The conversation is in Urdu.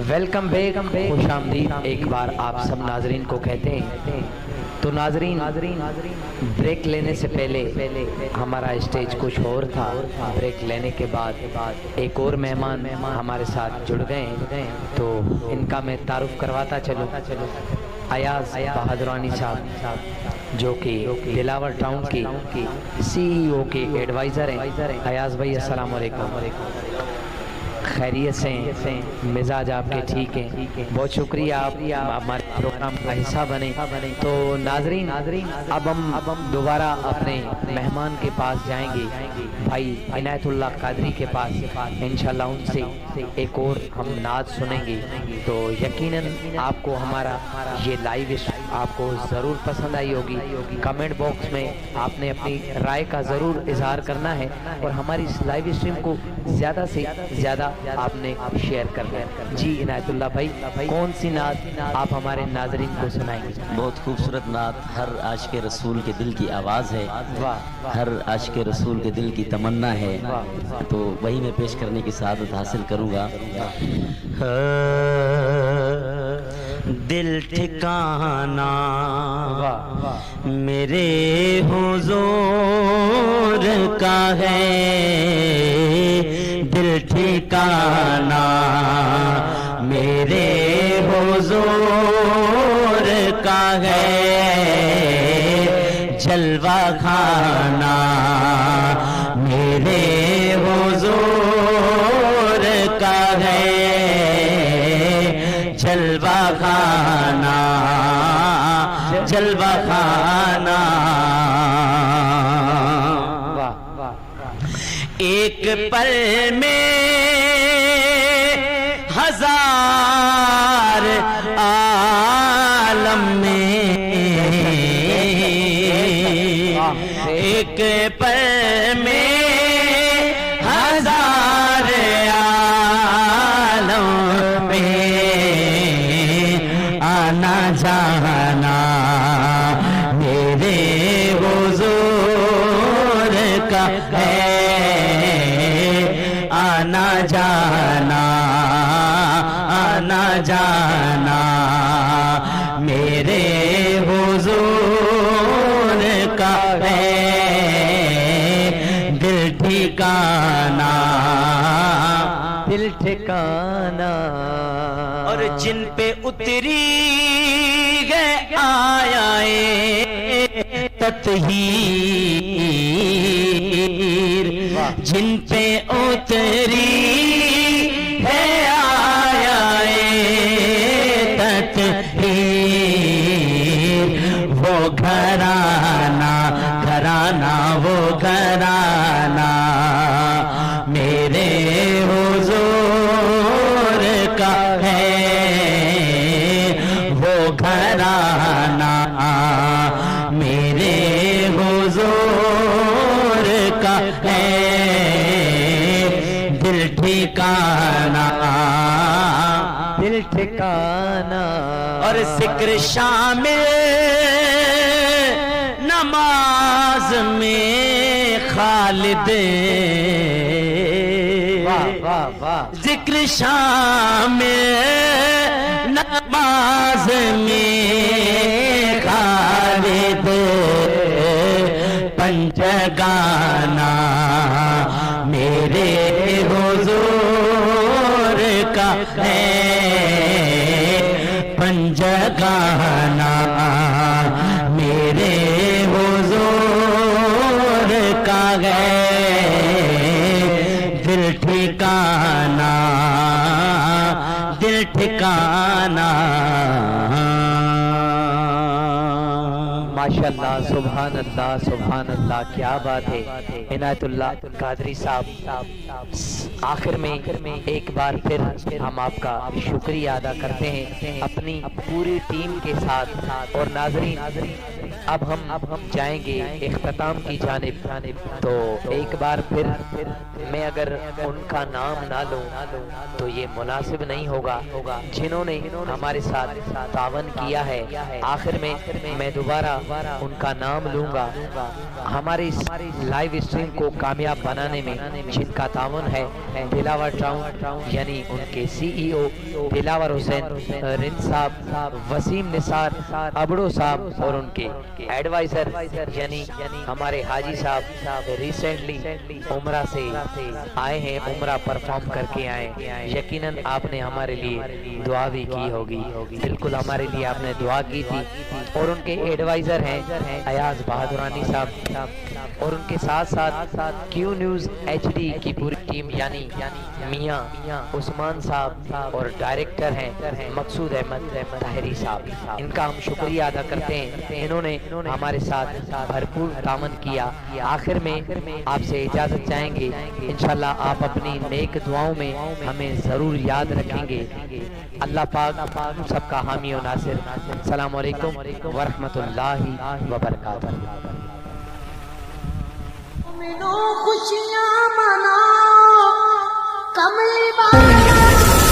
ویلکم بیک، خوش آمدید ایک بار آپ سب ناظرین کو کہتے ہیں۔ تو ناظرین بریک لینے سے پہلے ہمارا اسٹیج کچھ اور تھا، بریک لینے کے بعد ایک اور مہمان ہمارے ساتھ جڑ گئے ہیں، تو ان کا میں تعارف کرواتا چلوں۔ ایاز بہادرانی صاحب جو کہ دلاور ٹاؤن کی سی ای او کے ایڈوائزر ہیں۔ ایاز بھائی السلام علیکم، خیریت سے ہیں؟ مزاج آپ کے ٹھیک ہیں؟ بہت شکریہ آپ ہمارے پروگرام کا حصہ بنے۔ تو ناظرین اب ہم دوبارہ اپنے مہمان کے پاس جائیں گے، بھائی عنایت اللہ قادری کے پاس۔ انشاءاللہ ان سے ایک اور ہم نعت سنیں گے، تو یقیناً آپ کو ہمارا یہ لائیو آپ کو ضرور پسند آئی ہوگی۔ کمنٹ باکس میں آپ نے اپنی رائے کا ضرور اظہار کرنا ہے، اور ہماری اس لائیو اسٹریم کو زیادہ سے زیادہ آپ نے شیئر کرنا ہے۔ جی عنایت اللہ بھائی، کون سی نعت آپ ہمارے ناظرین کو سنائیں گے؟ بہت خوبصورت نعت، ہر عاشق رسول کے دل کی آواز ہے، ہر عاشق رسول کے دل کی تمنا ہے، تو وہی میں پیش کرنے کی سعادت حاصل کروں گا۔ دل ٹھکانا میرے حضور کا ہے، دل ٹھکانا میرے حضور کا ہے، جلوہ کھانا میرے حضور کا ہے، جلوہ کھانا جلوہ کھانا۔ ایک پل میں ہزار عالم میں، ایک پل میں ہزار عالم میں، آنا جانا میرے حضور کا ہے، آنا جانا آنا جانا میرے حضور کا ہے، دل ٹھکانا دل ٹھکانا۔ اور جن پہ اتری ہے آیا تطہیر، جن پہ اتری ہے آیا تطہیر، وہ گھرانہ گھرانہ وہ گھرانہ میرے حضور کا ہے، وہ گھرانہ میرے حضور کا ہے، دل ٹھکانا دل ٹھکانا۔ اور ذکر شامل نماز میں خالد، ذکر شامل نماز میں خالد، پنجگانا میرے حضور کا ہے، پنجگانا میرے حضور کا ہے، دل ٹھکانا دل ٹھکانا۔ ماشاءاللہ، سبحان اللہ سبحان اللہ، کیا بات ہے عنایت اللہ قادری صاحب۔ آخر میں ایک بار پھر ہم آپ کا شکریہ ادا کرتے ہیں اپنی پوری ٹیم کے ساتھ، اور ناظرین اب ہم جائیں گے اختتام کی جانب. تو ایک بار پھر میں اگر ان کا نام نہ لوں تو یہ مناسب نہیں ہوگا جنہوں نے ہمارے ساتھ تعاون کیا ہے. آخر میں دوبارہ ان کا نام لوں گا. ہماری اس لائیو اسٹریم کو کامیاب بنانے میں جن کا تعاون ہے دلاور ٹراؤن یعنی ان کے سی ای او دلاور حسین رند صاحب, وسیم نثار ابڑو صاحب اور ان کے ایڈوائزر یعنی ہمارے حاجی صاحب ریسنٹلی عمرہ سے آئے ہیں, عمرہ پرفارم کر کے آئے. یقیناً آپ نے ہمارے لیے دعا بھی کی ہوگی, بالکل ہمارے لیے آپ نے دعا کی تھی. اور ان کے ایڈوائزر ہیں ایاز بہادرانی صاحب اور ان کے ساتھ ساتھ کیو نیوز ایچ ڈی کی پوری ٹیم یعنی میاں عثمان صاحب اور ڈائریکٹر ہیں مقصود احمد طاہری صاحب. ان کا ہم شکریہ ادا کرتے ہیں, انہوں نے ہمارے ساتھ بھرپور تعاون کیا. آخر میں آپ سے اجازت چاہیں گے, انشاءاللہ آپ اپنی نیک دعاؤں میں ہمیں ضرور یاد رکھیں گے. اللہ پاک سب کا حامی و ناصر. السلام علیکم ورحمۃ اللہ وبرکاتہ. خوشیاں مناؤ کملی بات